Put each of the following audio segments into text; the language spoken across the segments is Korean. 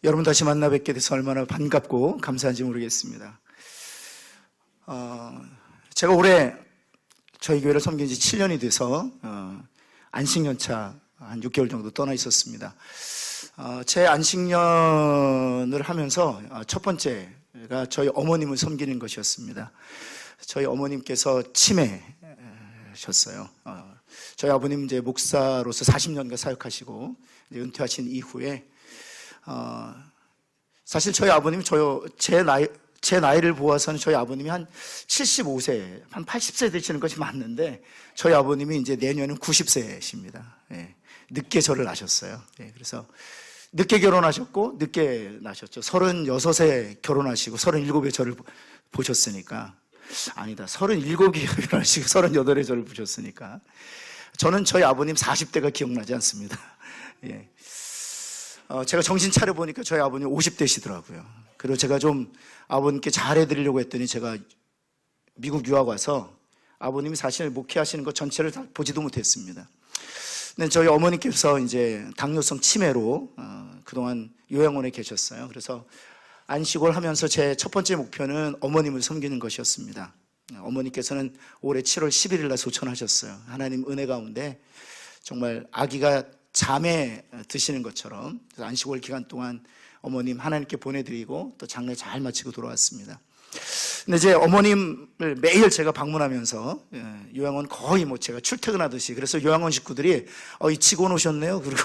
여러분 다시 만나 뵙게 돼서 얼마나 반갑고 감사한지 모르겠습니다. 제가 올해 저희 교회를 섬긴 지 7년이 돼서 안식년차 한 6개월 정도 떠나 있었습니다. 제 안식년을 하면서 첫 번째가 저희 어머님을 섬기는 것이었습니다. 저희 어머님께서 치매셨어요. 저희 아버님 이제 목사로서 40년간 사역하시고 은퇴하신 이후에 사실 저희 아버님이 제 나이를 보아서는 저희 아버님이 한 75세, 한 80세 되시는 것이 맞는데 저희 아버님이 이제 내년은 90세이십니다. 예, 늦게 저를 낳으셨어요. 예, 그래서 늦게 결혼하셨고 늦게 낳으셨죠. 36세 결혼하시고 37에 저를 보셨으니까, 아니다, 37에 결혼하시고 38에 저를 보셨으니까 저는 저희 아버님 40대가 기억나지 않습니다. 예. 제가 정신 차려보니까 저희 아버님 50대시더라고요. 그리고 제가 좀 아버님께 잘해드리려고 했더니 제가 미국 유학 와서 아버님이 사실 목회하시는 것 전체를 다 보지도 못했습니다. 근데 저희 어머니께서 이제 당뇨성 치매로 그동안 요양원에 계셨어요. 그래서 안식을 하면서 제 첫 번째 목표는 어머님을 섬기는 것이었습니다. 어머니께서는 올해 7월 11일 날 소천하셨어요. 하나님 은혜 가운데 정말 아기가 잠에 드시는 것처럼 안식월 기간 동안 어머님 하나님께 보내드리고 또 장례 잘 마치고 돌아왔습니다. 근데 이제 어머님을 매일 제가 방문하면서 요양원 거의 뭐 제가 출퇴근하듯이, 그래서 요양원 식구들이 이 직원 오셨네요. 그리고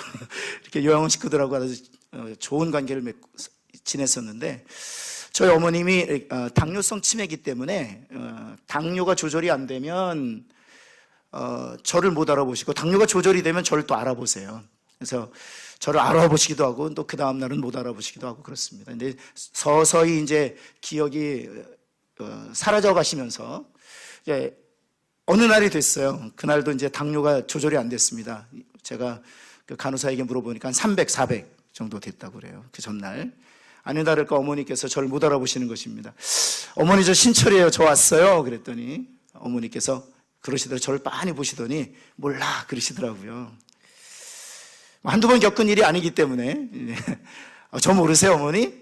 이렇게 요양원 식구들하고 아주 좋은 관계를 맺고 지냈었는데, 저희 어머님이 당뇨성 치매이기 때문에 당뇨가 조절이 안 되면 저를 못 알아보시고, 당뇨가 조절이 되면 저를 또 알아보세요. 그래서 저를 알아보시기도 하고 또 그 다음 날은 못 알아보시기도 하고 그렇습니다. 근데 서서히 이제 기억이 사라져 가시면서 이제 어느 날이 됐어요. 그날도 이제 당뇨가 조절이 안 됐습니다. 제가 그 간호사에게 물어보니까 한 300, 400 정도 됐다고 그래요. 그 전날. 아니 다를까 어머니께서 저를 못 알아보시는 것입니다. 어머니 저 신철이에요. 저 왔어요. 그랬더니 어머니께서 그러시더라고요. 저를 빤히 보시더니 몰라 그러시더라고요. 한두 번 겪은 일이 아니기 때문에. 저 모르세요 어머니?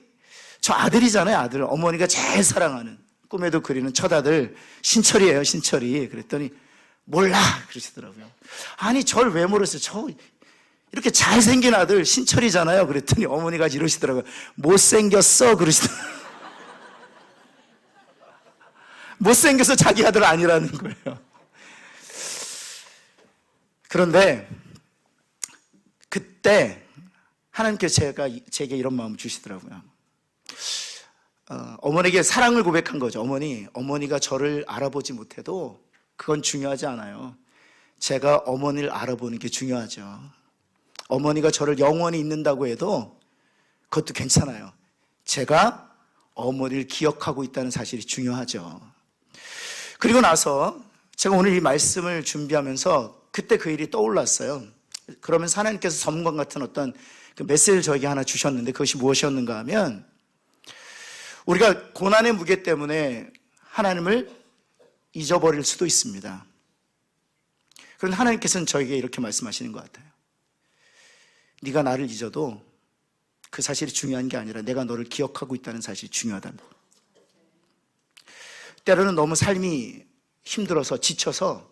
저 아들이잖아요. 아들. 어머니가 제일 사랑하는, 꿈에도 그리는 첫 아들 신철이에요. 신철이. 그랬더니 몰라 그러시더라고요. 아니 저를 왜 모르세요? 저 이렇게 잘생긴 아들 신철이잖아요. 그랬더니 어머니가 이러시더라고요. 못생겼어 그러시더라고요. 못생겨서 자기 아들 아니라는 거예요. 그런데 그때 하나님께서 제게 이런 마음을 주시더라고요. 어머니에게 사랑을 고백한 거죠. 어머니가 저를 알아보지 못해도 그건 중요하지 않아요. 제가 어머니를 알아보는 게 중요하죠. 어머니가 저를 영원히 잊는다고 해도 그것도 괜찮아요. 제가 어머니를 기억하고 있다는 사실이 중요하죠. 그리고 나서 제가 오늘 이 말씀을 준비하면서 그때 그 일이 떠올랐어요. 그러면서 하나님께서 섬광 같은 어떤 그 메시지를 저에게 하나 주셨는데, 그것이 무엇이었는가 하면, 우리가 고난의 무게 때문에 하나님을 잊어버릴 수도 있습니다. 그런데 하나님께서는 저에게 이렇게 말씀하시는 것 같아요. 네가 나를 잊어도 그 사실이 중요한 게 아니라 내가 너를 기억하고 있다는 사실이 중요하다는 거예요. 때로는 너무 삶이 힘들어서 지쳐서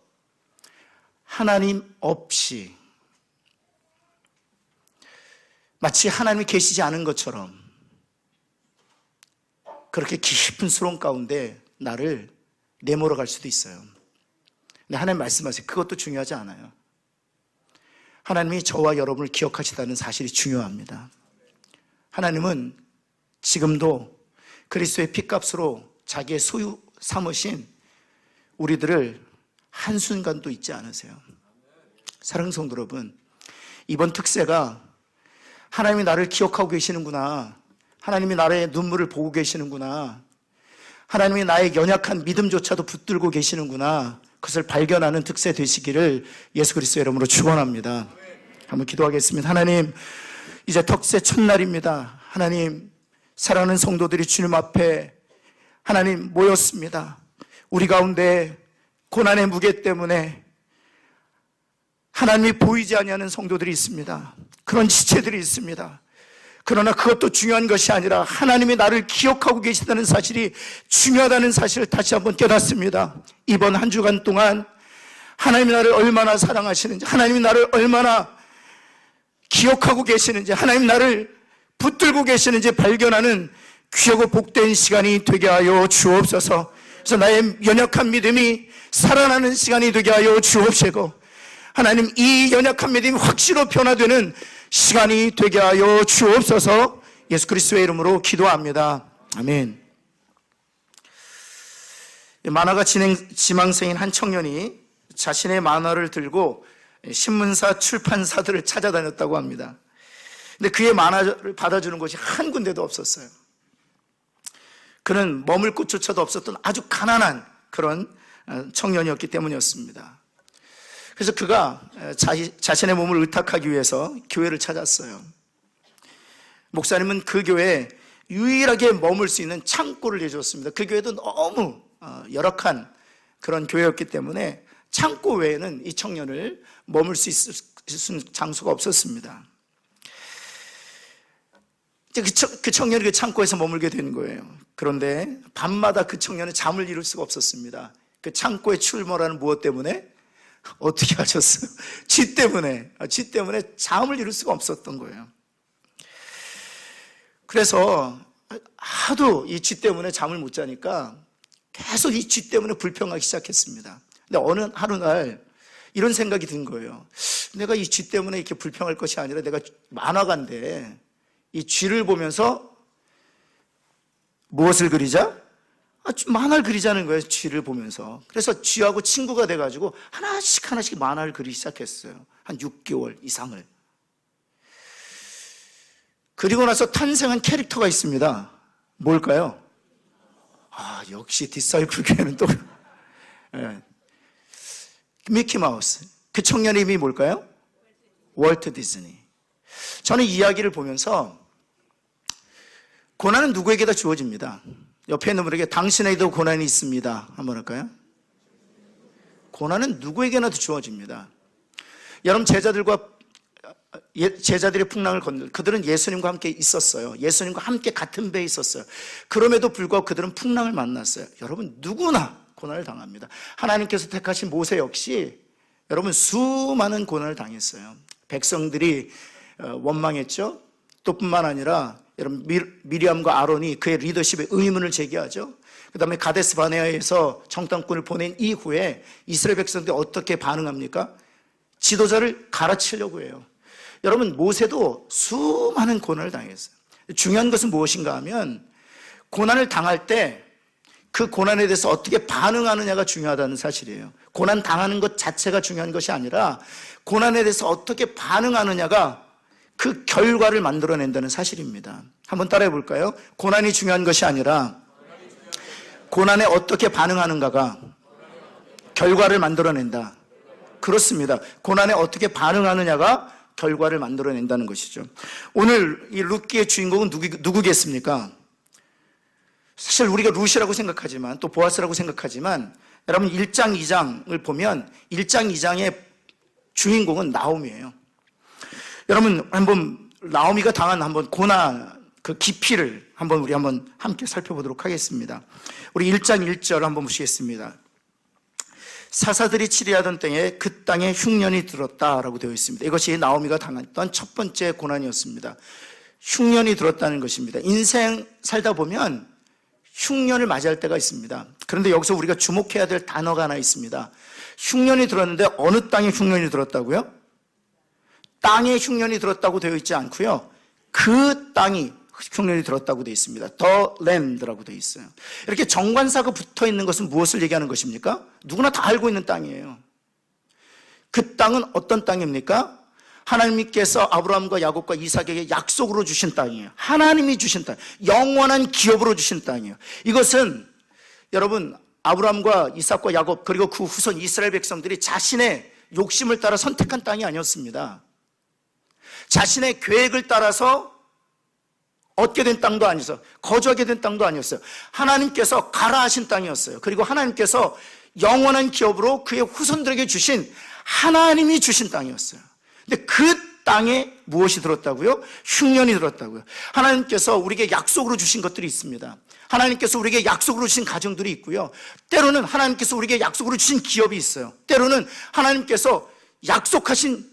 하나님 없이 마치 하나님이 계시지 않은 것처럼 그렇게 깊은 수렁 가운데 나를 내몰아 갈 수도 있어요. 근데 하나님 말씀하세요. 그것도 중요하지 않아요. 하나님이 저와 여러분을 기억하시다는 사실이 중요합니다. 하나님은 지금도 그리스도의 피값으로 자기의 소유 삼으신 우리들을 한순간도 잊지 않으세요. 사랑하는 성도 여러분, 이번 특세가 하나님이 나를 기억하고 계시는구나, 하나님이 나의 눈물을 보고 계시는구나, 하나님이 나의 연약한 믿음조차도 붙들고 계시는구나, 그것을 발견하는 특세 되시기를 예수 그리스도의 이름으로 축원합니다. 한번 기도하겠습니다. 하나님, 이제 특세 첫날입니다. 하나님, 사랑하는 성도들이 주님 앞에 하나님 모였습니다. 우리 가운데 고난의 무게 때문에 하나님이 보이지 아니하는 성도들이 있습니다. 그런 지체들이 있습니다. 그러나 그것도 중요한 것이 아니라 하나님이 나를 기억하고 계시다는 사실이 중요하다는 사실을 다시 한번 깨닫습니다. 이번 한 주간 동안 하나님이 나를 얼마나 사랑하시는지, 하나님이 나를 얼마나 기억하고 계시는지, 하나님 나를 붙들고 계시는지 발견하는 귀하고 복된 시간이 되게 하여 주옵소서. 그래서 나의 연약한 믿음이 살아나는 시간이 되게 하여 주옵시고, 하나님 이 연약한 믿음이 확실로 변화되는 시간이 되게 하여 주옵소서. 예수 그리스도의 이름으로 기도합니다. 아멘. 만화가 지망생인 한 청년이 자신의 만화를 들고 신문사 출판사들을 찾아다녔다고 합니다. 근데 그의 만화를 받아주는 곳이 한 군데도 없었어요. 그는 머물 곳조차도 없었던 아주 가난한 그런 청년이었기 때문이었습니다. 그래서 그가 자신의 몸을 의탁하기 위해서 교회를 찾았어요. 목사님은 그 교회에 유일하게 머물 수 있는 창고를 내주었습니다. 그 교회도 너무 열악한 그런 교회였기 때문에 창고 외에는 이 청년을 머물 수 있는 장소가 없었습니다. 그 청년이 그 창고에서 머물게 된 거예요. 그런데 밤마다 그 청년은 잠을 이룰 수가 없었습니다. 그 창고에 출몰하는 무엇 때문에? 어떻게 하셨어요? 쥐 때문에 잠을 이룰 수가 없었던 거예요. 그래서 하도 이 쥐 때문에 잠을 못 자니까 계속 이 쥐 때문에 불평하기 시작했습니다. 근데 어느 하루날 이런 생각이 든 거예요. 내가 이 쥐 때문에 이렇게 불평할 것이 아니라 내가 만화가인데 이 쥐를 보면서 무엇을 그리자? 만화를 그리자는 거예요. 쥐를 보면서. 그래서 쥐하고 친구가 돼가지고 하나씩 만화를 그리기 시작했어요. 한 6개월 이상을. 그리고 나서 탄생한 캐릭터가 있습니다. 뭘까요? 역시 디사이플 교회는 또 미키마우스. 그 청년의 이름이 뭘까요? 월트 디즈니. 저는 이 이야기를 보면서 고난은 누구에게나 주어집니다. 옆에 있는 분에게 당신에게도 고난이 있습니다 한번 할까요? 고난은 누구에게나도 주어집니다. 여러분 제자들의 풍랑을 건널 그들은 예수님과 함께 있었어요. 예수님과 함께 같은 배에 있었어요. 그럼에도 불구하고 그들은 풍랑을 만났어요. 여러분 누구나 고난을 당합니다. 하나님께서 택하신 모세 역시 여러분 수많은 고난을 당했어요. 백성들이 원망했죠. 또 뿐만 아니라 여러분 미리암과 아론이 그의 리더십에 의문을 제기하죠. 그 다음에 가데스 바네아에서 정탐꾼을 보낸 이후에 이스라엘 백성들이 어떻게 반응합니까? 지도자를 갈아치려고 해요. 여러분 모세도 수많은 고난을 당했어요. 중요한 것은 무엇인가 하면 고난을 당할 때 그 고난에 대해서 어떻게 반응하느냐가 중요하다는 사실이에요. 고난 당하는 것 자체가 중요한 것이 아니라 고난에 대해서 어떻게 반응하느냐가 그 결과를 만들어낸다는 사실입니다. 한번 따라해 볼까요? 고난이 중요한 것이 아니라 고난에 어떻게 반응하는가가 결과를 만들어낸다. 그렇습니다. 고난에 어떻게 반응하느냐가 결과를 만들어낸다는 것이죠. 오늘 이 룻기의 주인공은 누구겠습니까? 사실 우리가 룻이라고 생각하지만 또 보아스라고 생각하지만 여러분 1장 2장을 보면 1장 2장의 주인공은 나오미예요. 여러분 한번 나오미가 당한 한번 고난 그 깊이를 우리 함께 살펴보도록 하겠습니다. 우리 1장 1절 한번 보시겠습니다. 사사들이 치리하던 때에 그 땅에 흉년이 들었다라고 되어 있습니다. 이것이 나오미가 당했던 첫 번째 고난이었습니다. 흉년이 들었다는 것입니다. 인생 살다 보면 흉년을 맞이할 때가 있습니다. 그런데 여기서 우리가 주목해야 될 단어가 하나 있습니다. 흉년이 들었는데 어느 땅에 흉년이 들었다고요? 땅에 흉년이 들었다고 되어 있지 않고요. 그 땅이 흉년이 들었다고 되어 있습니다. The land라고 되어 있어요. 이렇게 정관사가 붙어 있는 것은 무엇을 얘기하는 것입니까? 누구나 다 알고 있는 땅이에요. 그 땅은 어떤 땅입니까? 하나님께서 아브라함과 야곱과 이삭에게 약속으로 주신 땅이에요. 하나님이 주신 땅, 영원한 기업으로 주신 땅이에요. 이것은 여러분 아브라함과 이삭과 야곱 그리고 그 후손 이스라엘 백성들이 자신의 욕심을 따라 선택한 땅이 아니었습니다. 자신의 계획을 따라서 얻게 된 땅도 아니었어요. 거주하게 된 땅도 아니었어요. 하나님께서 가라 하신 땅이었어요. 그리고 하나님께서 영원한 기업으로 그의 후손들에게 주신 하나님이 주신 땅이었어요. 근데 그 땅에 무엇이 들었다고요? 흉년이 들었다고요. 하나님께서 우리에게 약속으로 주신 것들이 있습니다. 하나님께서 우리에게 약속으로 주신 가정들이 있고요. 때로는 하나님께서 우리에게 약속으로 주신 기업이 있어요. 때로는 하나님께서 약속하신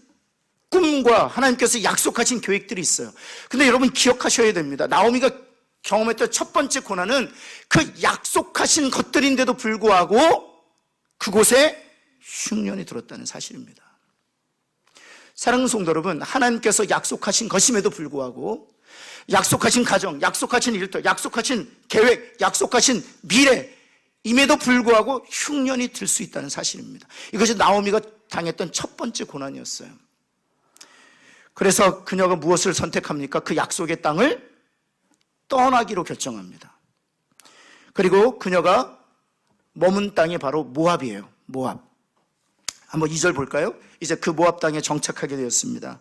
꿈과 하나님께서 약속하신 계획들이 있어요. 근데 여러분 기억하셔야 됩니다. 나오미가 경험했던 첫 번째 고난은 그 약속하신 것들인데도 불구하고 그곳에 흉년이 들었다는 사실입니다. 사랑하는 성도 여러분, 하나님께서 약속하신 것임에도 불구하고 약속하신 가정, 약속하신 일터, 약속하신 계획, 약속하신 미래임에도 불구하고 흉년이 들 수 있다는 사실입니다. 이것이 나오미가 당했던 첫 번째 고난이었어요. 그래서 그녀가 무엇을 선택합니까? 그 약속의 땅을 떠나기로 결정합니다. 그리고 그녀가 머문 땅이 바로 모압이에요. 모압. 한번 2절 볼까요? 이제 그 모압 땅에 정착하게 되었습니다.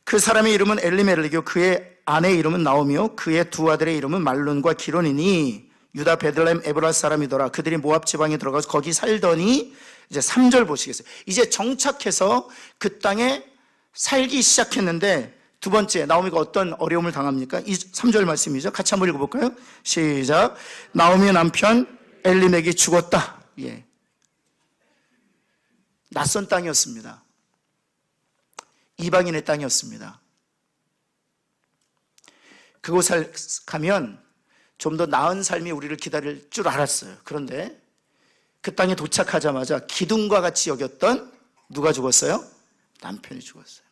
그 사람의 이름은 엘리멜렉이요 그의 아내의 이름은 나오미요 그의 두 아들의 이름은 말론과 기론이니 유다 베들레헴 에브라 사람이더라. 그들이 모압 지방에 들어가서 거기 살더니 이제 3절 보시겠어요? 이제 정착해서 그 땅에 살기 시작했는데 두 번째 나오미가 어떤 어려움을 당합니까? 3절 말씀이죠. 같이 한번 읽어볼까요? 시작. 나오미의 남편 엘리멜렉이 죽었다. 예. 낯선 땅이었습니다. 이방인의 땅이었습니다. 그곳에 가면 좀 더 나은 삶이 우리를 기다릴 줄 알았어요. 그런데 그 땅에 도착하자마자 기둥과 같이 여겼던 누가 죽었어요? 남편이 죽었어요.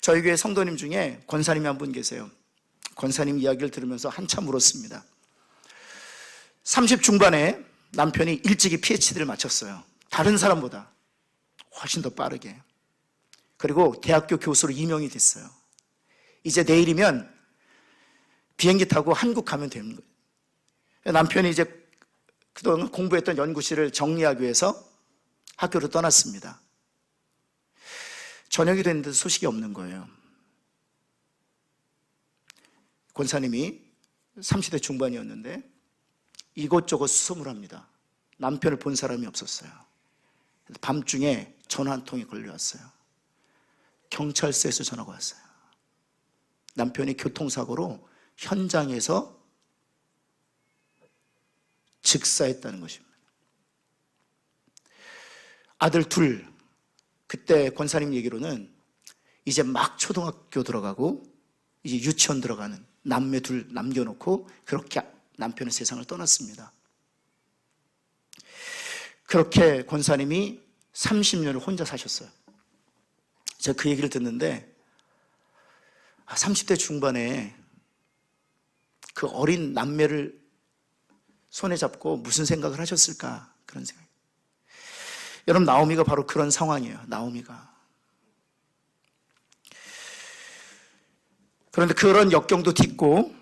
저희 교회 성도님 중에 권사님이 한 분 계세요. 권사님 이야기를 들으면서 한참 울었습니다. 30 중반에 남편이 일찍이 PhD를 마쳤어요. 다른 사람보다 훨씬 더 빠르게. 그리고 대학교 교수로 임용이 됐어요. 이제 내일이면 비행기 타고 한국 가면 되는 거예요. 남편이 이제 그동안 공부했던 연구실을 정리하기 위해서 학교로 떠났습니다. 저녁이 됐는데도 소식이 없는 거예요. 권사님이 30대 중반이었는데 이곳저곳 수소문 합니다. 남편을 본 사람이 없었어요. 밤중에 전화 한 통이 걸려왔어요. 경찰서에서 전화가 왔어요. 남편이 교통사고로 현장에서 즉사했다는 것입니다. 아들 둘, 그때 권사님 얘기로는 이제 막 초등학교 들어가고 이제 유치원 들어가는 남매 둘 남겨놓고 그렇게 남편은 세상을 떠났습니다. 그렇게 권사님이 30년을 혼자 사셨어요. 제가 그 얘기를 듣는데 30대 중반에 그 어린 남매를 손에 잡고 무슨 생각을 하셨을까, 그런 생각. 여러분, 나오미가 바로 그런 상황이에요. 나오미가. 그런데 그런 역경도 딛고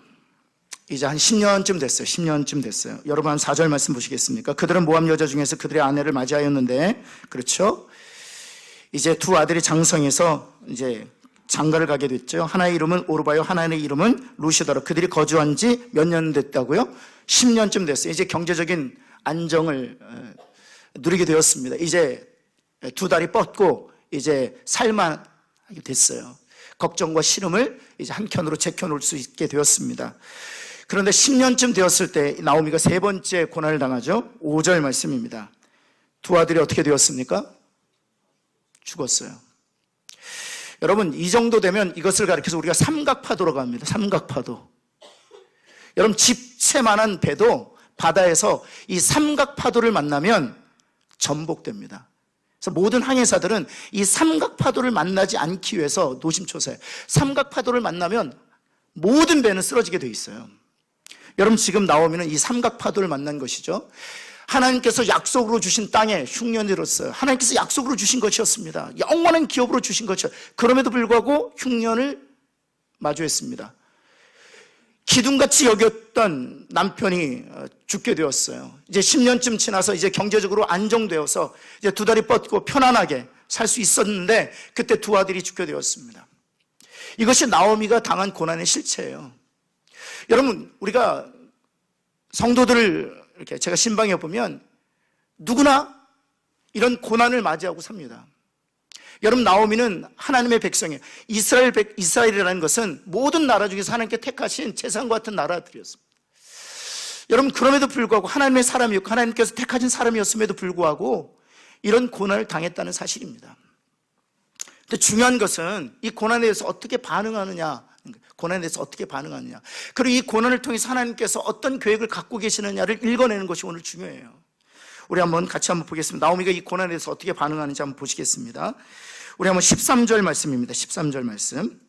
이제 한 10년쯤 됐어요. 10년쯤 됐어요. 여러분, 한 4절 말씀 보시겠습니까? 그들은 모압 여자 중에서 그들의 아내를 맞이하였는데, 그렇죠? 이제 두 아들이 장성해서 이제 장가를 가게 됐죠. 하나의 이름은 오르바요, 하나의 이름은 루시더라. 그들이 거주한 지 몇 년 됐다고요? 10년쯤 됐어요. 이제 경제적인 안정을 누리게 되었습니다. 이제 두 다리 뻗고 이제 살만하게 됐어요. 걱정과 시름을 이제 한켠으로 제껴놓을 수 있게 되었습니다. 그런데 10년쯤 되었을 때 나오미가 세 번째 고난을 당하죠. 5절 말씀입니다. 두 아들이 어떻게 되었습니까? 죽었어요. 여러분, 이 정도 되면 이것을 가리켜서 우리가 삼각파도로 갑니다. 삼각파도. 여러분, 집채만한 배도 바다에서 이 삼각파도를 만나면 전복됩니다. 그래서 모든 항해사들은 이 삼각파도를 만나지 않기 위해서 노심초사해요. 삼각파도를 만나면 모든 배는 쓰러지게 돼 있어요. 여러분, 지금 나오미는 이 삼각파도를 만난 것이죠. 하나님께서 약속으로 주신 땅에 흉년이 들었어요. 하나님께서 약속으로 주신 것이었습니다. 영원한 기업으로 주신 것이었어요. 그럼에도 불구하고 흉년을 마주했습니다. 기둥같이 여겼던 남편이 죽게 되었어요. 이제 10년쯤 지나서 이제 경제적으로 안정되어서 이제 두 다리 뻗고 편안하게 살 수 있었는데 그때 두 아들이 죽게 되었습니다. 이것이 나오미가 당한 고난의 실체예요. 여러분, 우리가 성도들을 이렇게 제가 신방에 보면 누구나 이런 고난을 맞이하고 삽니다. 여러분, 나오미는 하나님의 백성이에요. 이스라엘이라는 것은 모든 나라 중에서 하나님께 택하신 재산과 같은 나라들이었습니다. 여러분, 그럼에도 불구하고 하나님의 사람이었고 하나님께서 택하신 사람이었음에도 불구하고 이런 고난을 당했다는 사실입니다. 근데 중요한 것은 이 고난에 대해서 어떻게 반응하느냐, 고난에 대해서 어떻게 반응하느냐, 그리고 이 고난을 통해서 하나님께서 어떤 계획을 갖고 계시느냐를 읽어내는 것이 오늘 중요해요. 우리 같이 한번 보겠습니다. 나오미가 이 고난에 대해서 어떻게 반응하는지 한번 보시겠습니다. 우리 한번 13절 말씀입니다. 13절 말씀.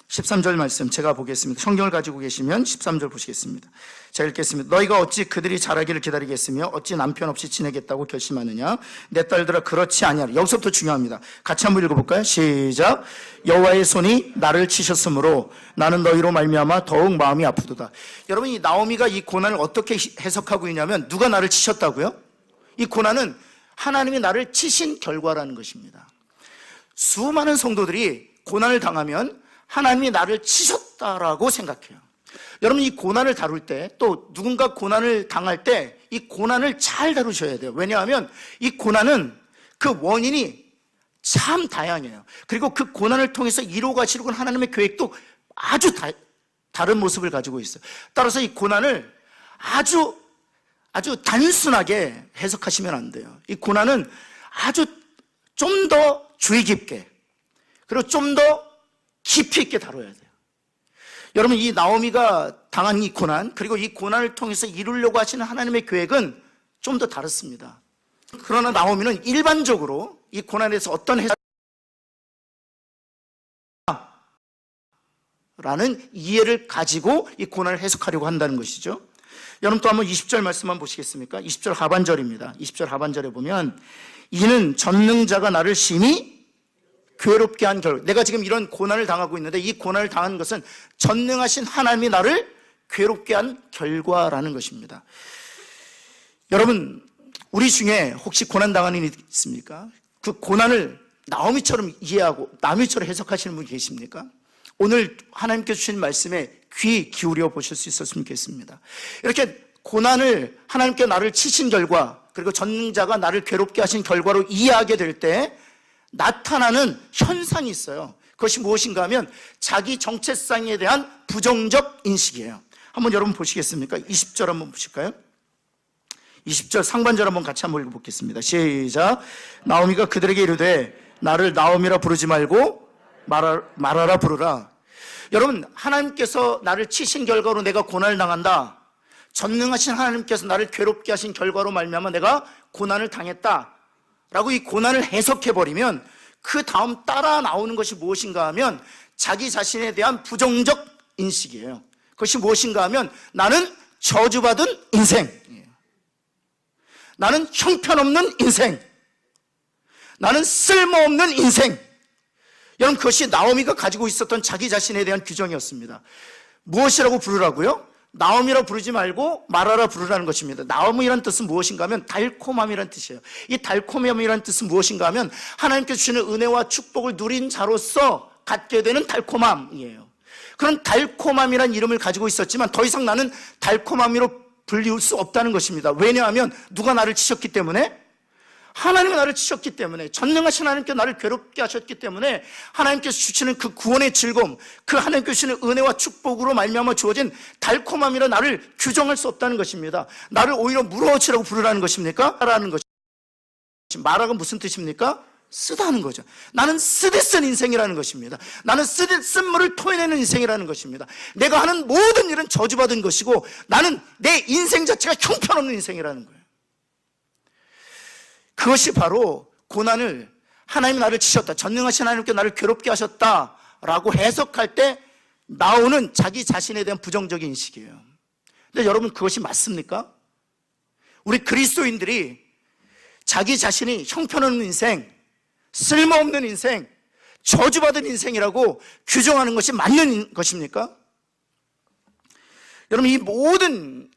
13절 말씀 제가 보겠습니다. 성경을 가지고 계시면 13절 보시겠습니다. 제가 읽겠습니다. 너희가 어찌 그들이 자라기를 기다리겠으며 어찌 남편 없이 지내겠다고 결심하느냐. 내 딸들아, 그렇지 아니하라. 여기서부터 중요합니다. 같이 한번 읽어볼까요? 시작. 여호와의 손이 나를 치셨으므로 나는 너희로 말미암아 더욱 마음이 아프도다. 여러분, 이 나오미가 이 고난을 어떻게 해석하고 있냐면, 누가 나를 치셨다고요? 이 고난은 하나님이 나를 치신 결과라는 것입니다. 수많은 성도들이 고난을 당하면 하나님이 나를 치셨다라고 생각해요. 여러분, 이 고난을 다룰 때, 또 누군가 고난을 당할 때 이 고난을 잘 다루셔야 돼요. 왜냐하면 이 고난은 그 원인이 참 다양해요. 그리고 그 고난을 통해서 이루어 가시려고 하는 하나님의 계획도 아주 다른 모습을 가지고 있어요. 따라서 이 고난을 아주 단순하게 해석하시면 안 돼요. 이 고난은 아주 좀 더 주의 깊게, 그리고 좀 더 깊이 있게 다뤄야 돼요. 여러분, 이 나오미가 당한 이 고난, 그리고 이 고난을 통해서 이루려고 하시는 하나님의 계획은 좀 더 다릅니다. 그러나 나오미는 일반적으로 이 고난에서 어떤 라는 이해를 가지고 이 고난을 해석하려고 한다는 것이죠. 여러분, 또 한번 20절 말씀만 보시겠습니까? 20절 하반절입니다. 20절 하반절에 보면, 이는 전능자가 나를 심히 괴롭게 한 결과, 내가 지금 이런 고난을 당하고 있는데 이 고난을 당한 것은 전능하신 하나님이 나를 괴롭게 한 결과라는 것입니다. 여러분, 우리 중에 혹시 고난 당하는 일 있습니까? 그 고난을 나오미처럼 이해하고 나오미처럼 해석하시는 분이 계십니까? 오늘 하나님께서 주신 말씀에 귀 기울여 보실 수 있었으면 좋겠습니다. 이렇게 고난을 하나님께 나를 치신 결과, 그리고 전능자가 나를 괴롭게 하신 결과로 이해하게 될 때 나타나는 현상이 있어요. 그것이 무엇인가 하면 자기 정체성에 대한 부정적 인식이에요. 한번 여러분 보시겠습니까? 20절 한번 보실까요? 20절 상반절 한번 같이 한번 읽어보겠습니다. 시작. 나오미가 그들에게 이르되 나를 나오미라 부르지 말고 마라라 부르라. 여러분, 하나님께서 나를 치신 결과로 내가 고난을 당한다, 전능하신 하나님께서 나를 괴롭게 하신 결과로 말미암아 내가 고난을 당했다 라고 이 고난을 해석해버리면 그 다음 따라 나오는 것이 무엇인가 하면 자기 자신에 대한 부정적 인식이에요. 그것이 무엇인가 하면 나는 저주받은 인생, 나는 형편없는 인생, 나는 쓸모없는 인생. 여러분, 그것이 나오미가 가지고 있었던 자기 자신에 대한 규정이었습니다. 무엇이라고 부르라고요? 나오미라 부르지 말고 마라라 부르라는 것입니다. 나오미라는 뜻은 무엇인가 하면 달콤함이라는 뜻이에요. 이 달콤함이라는 뜻은 무엇인가 하면 하나님께서 주시는 은혜와 축복을 누린 자로서 갖게 되는 달콤함이에요. 그런 달콤함이라는 이름을 가지고 있었지만 더 이상 나는 달콤함으로 불리울 수 없다는 것입니다. 왜냐하면 누가 나를 치셨기 때문에, 하나님이 나를 치셨기 때문에, 전능하신 하나님께 나를 괴롭게 하셨기 때문에 하나님께서 주시는 그 구원의 즐거움, 그 하나님께서 주시는 은혜와 축복으로 말미암아 주어진 달콤함이라 나를 규정할 수 없다는 것입니다. 나를 오히려 무너지라고 부르라는 것입니까? 라는 것입니다. 마라가 무슨 뜻입니까? 쓰다는 거죠. 나는 쓰디 쓴 인생이라는 것입니다. 나는 쓰디 쓴 물을 토해내는 인생이라는 것입니다. 내가 하는 모든 일은 저주받은 것이고 나는 내 인생 자체가 형편없는 인생이라는 거예요. 그것이 바로 고난을 하나님이 나를 치셨다, 전능하신 하나님께 나를 괴롭게 하셨다라고 해석할 때 나오는 자기 자신에 대한 부정적인 인식이에요. 근데 여러분, 그것이 맞습니까? 우리 그리스도인들이 자기 자신이 형편없는 인생, 쓸모없는 인생, 저주받은 인생이라고 규정하는 것이 맞는 것입니까? 여러분, 이 모든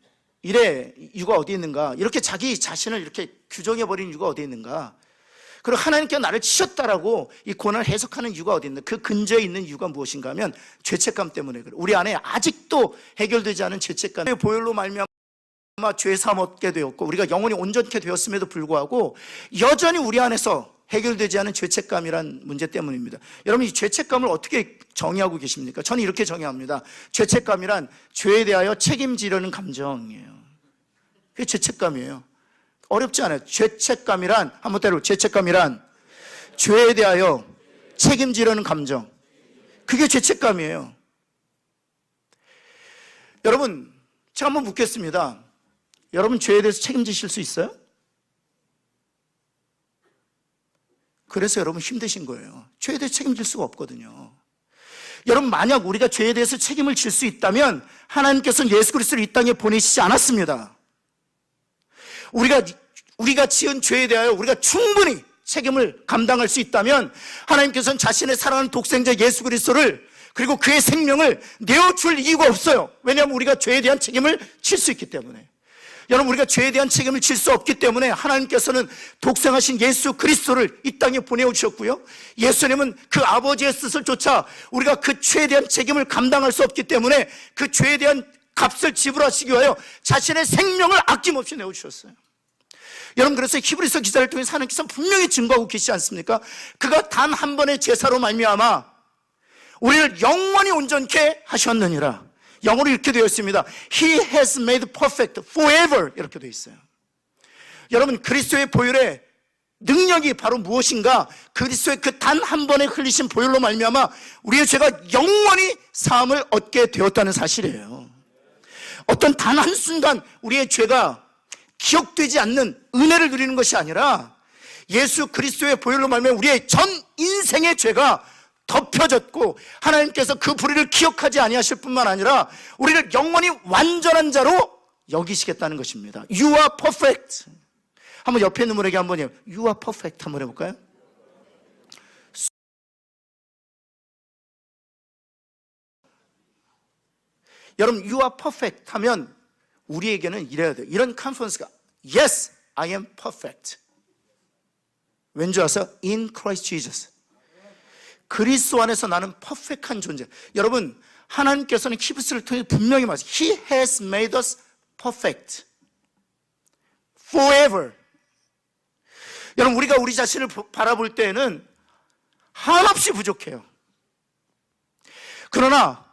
일의 이유가 어디 있는가? 이렇게 자기 자신을 이렇게 규정해버린 이유가 어디 있는가? 그리고 하나님께 나를 치셨다라고 이 고난을 해석하는 이유가 어디 있는가? 그 근저에 있는 이유가 무엇인가 하면 죄책감 때문에 그래요. 우리 안에 아직도 해결되지 않은 죄책감, 보혈로 말미암아 죄 사함 얻게 되었고 우리가 영혼이 온전케 되었음에도 불구하고 여전히 우리 안에서 해결되지 않은 죄책감이란 문제 때문입니다. 여러분, 이 죄책감을 어떻게 정의하고 계십니까? 저는 이렇게 정의합니다. 죄책감이란 죄에 대하여 책임지려는 감정이에요. 그게 죄책감이에요. 어렵지 않아요. 죄책감이란, 한번 때로, 죄책감이란 죄에 대하여 책임지려는 감정, 그게 죄책감이에요. 여러분, 제가 한번 묻겠습니다. 여러분, 죄에 대해서 책임지실 수 있어요? 그래서 여러분 힘드신 거예요. 죄에 대해서 책임질 수가 없거든요. 여러분, 만약 우리가 죄에 대해서 책임을 질 수 있다면 하나님께서는 예수 그리스도를 이 땅에 보내시지 않았습니다. 우리가 지은 죄에 대하여 우리가 충분히 책임을 감당할 수 있다면 하나님께서는 자신의 사랑하는 독생자 예수 그리스도를, 그리고 그의 생명을 내어줄 이유가 없어요. 왜냐하면 우리가 죄에 대한 책임을 질 수 있기 때문에. 여러분, 우리가 죄에 대한 책임을 질 수 없기 때문에 하나님께서는 독생하신 예수 그리스도를 이 땅에 보내오셨고요, 예수님은 그 아버지의 뜻을 쫓아 우리가 그 죄에 대한 책임을 감당할 수 없기 때문에 그 죄에 대한 값을 지불하시기 위하여 자신의 생명을 아낌없이 내어주셨어요. 여러분, 그래서 히브리서 기사를 통해서 하나님께서 분명히 증거하고 계시지 않습니까? 그가 단 한 번의 제사로 말미암아 우리를 영원히 온전케 하셨느니라. 영어로 이렇게 되어 있습니다. He has made perfect forever, 이렇게 되어 있어요. 여러분, 그리스도의 보혈의 능력이 바로 무엇인가? 그리스도의 그 단 한 번에 흘리신 보혈로 말미암아 우리의 죄가 영원히 사함을 얻게 되었다는 사실이에요. 어떤 단 한순간 우리의 죄가 기억되지 않는 은혜를 누리는 것이 아니라 예수 그리스도의 보혈로 말미암아 우리의 전 인생의 죄가 덮여졌고 하나님께서 그 불의를 기억하지 아니하실 뿐만 아니라 우리를 영원히 완전한 자로 여기시겠다는 것입니다. You are perfect. 한번 옆에 있는 분에게 한번 해요. You are perfect 한번 해볼까요? 여러분, You are perfect 하면 우리에게는 이래야 돼요. 이런 컨퍼런스가 Yes, I am perfect. 왠지 아세요? In Christ Jesus. 그리스도 안에서 나는 퍼펙트한 존재. 여러분, 하나님께서는 히브리서를 통해 분명히 말하세요. He has made us perfect forever. 여러분, 우리가 우리 자신을 바라볼 때에는 한없이 부족해요. 그러나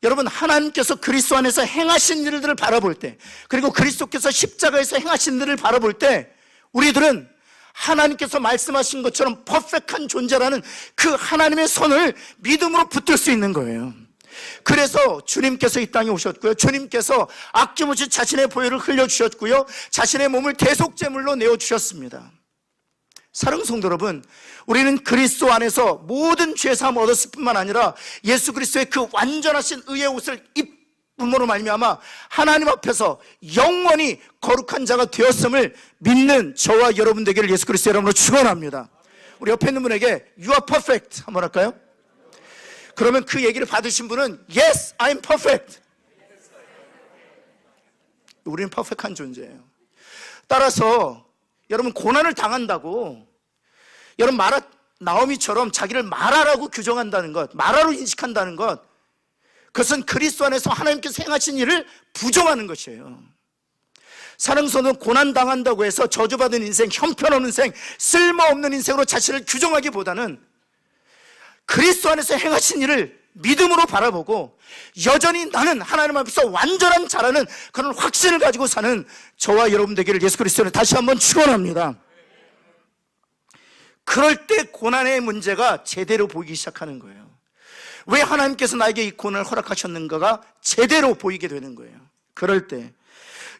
여러분, 하나님께서 그리스도 안에서 행하신 일들을 바라볼 때, 그리고 그리스도께서 십자가에서 행하신 일을 바라볼 때 우리들은 하나님께서 말씀하신 것처럼 퍼펙트한 존재라는 그 하나님의 손을 믿음으로 붙들 수 있는 거예요. 그래서 주님께서 이 땅에 오셨고요, 주님께서 아낌없이 자신의 보혈을 흘려주셨고요, 자신의 몸을 대속제물로 내어주셨습니다. 사랑하는 성도 여러분, 우리는 그리스도 안에서 모든 죄사함을 얻었을 뿐만 아니라 예수 그리스도의 그 완전하신 의의 옷을 입음으로 말미암아 하나님 앞에서 영원히 거룩한 자가 되었음을 믿는 저와 여러분 되기를 예수 그리스도 이름으로 축원합니다. 우리 옆에 있는 분에게 You are perfect 한번 할까요? 그러면 그 얘기를 받으신 분은 Yes, I'm perfect. 우리는 퍼펙트한 존재예요. 따라서 여러분, 고난을 당한다고 여러분 나오미처럼 자기를 마라라고 규정한다는 것, 마라로 인식한다는 것, 그것은 그리스도 안에서 하나님께서 행하신 일을 부정하는 것이에요. 사랑스러운 고난당한다고 해서 저주받은 인생, 형편없는 인생, 쓸모없는 인생으로 자신을 규정하기보다는 그리스도 안에서 행하신 일을 믿음으로 바라보고 여전히 나는 하나님 앞에서 완전한 자라는 그런 확신을 가지고 사는 저와 여러분 되기를 예수 그리스도는 다시 한번 축원합니다. 그럴 때 고난의 문제가 제대로 보이기 시작하는 거예요. 왜 하나님께서 나에게 이 고난을 허락하셨는가가 제대로 보이게 되는 거예요. 그럴 때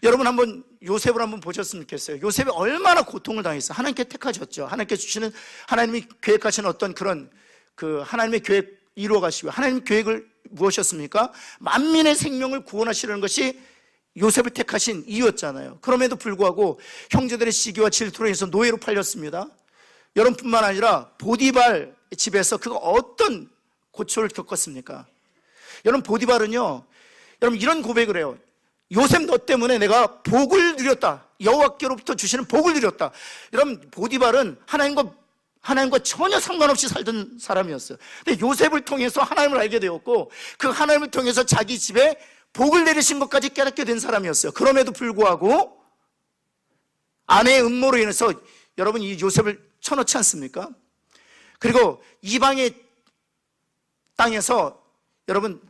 여러분, 한번 요셉을 한번 보셨으면 좋겠어요. 요셉이 얼마나 고통을 당했어요. 하나님께 택하셨죠. 하나님께 주시는, 하나님이 계획하시는 어떤 그런 하나님의 계획 이루어 가시고, 하나님 계획을 무엇이었습니까? 만민의 생명을 구원하시려는 것이 요셉을 택하신 이유였잖아요. 그럼에도 불구하고 형제들의 시기와 질투로 인해서 노예로 팔렸습니다. 여러분뿐만 아니라 보디발 집에서 그가 어떤 고초를 겪었습니까? 여러분, 보디발은요, 여러분 이런 고백을 해요. 요셉 너 때문에 내가 복을 누렸다. 여호와께로부터 주시는 복을 누렸다. 여러분, 보디발은 하나님과 전혀 상관없이 살던 사람이었어요. 근데 요셉을 통해서 하나님을 알게 되었고, 그 하나님을 통해서 자기 집에 복을 내리신 것까지 깨닫게 된 사람이었어요. 그럼에도 불구하고 아내의 음모로 인해서 여러분 이 요셉을 쳐놓지 않습니까? 그리고 이방의 땅에서 여러분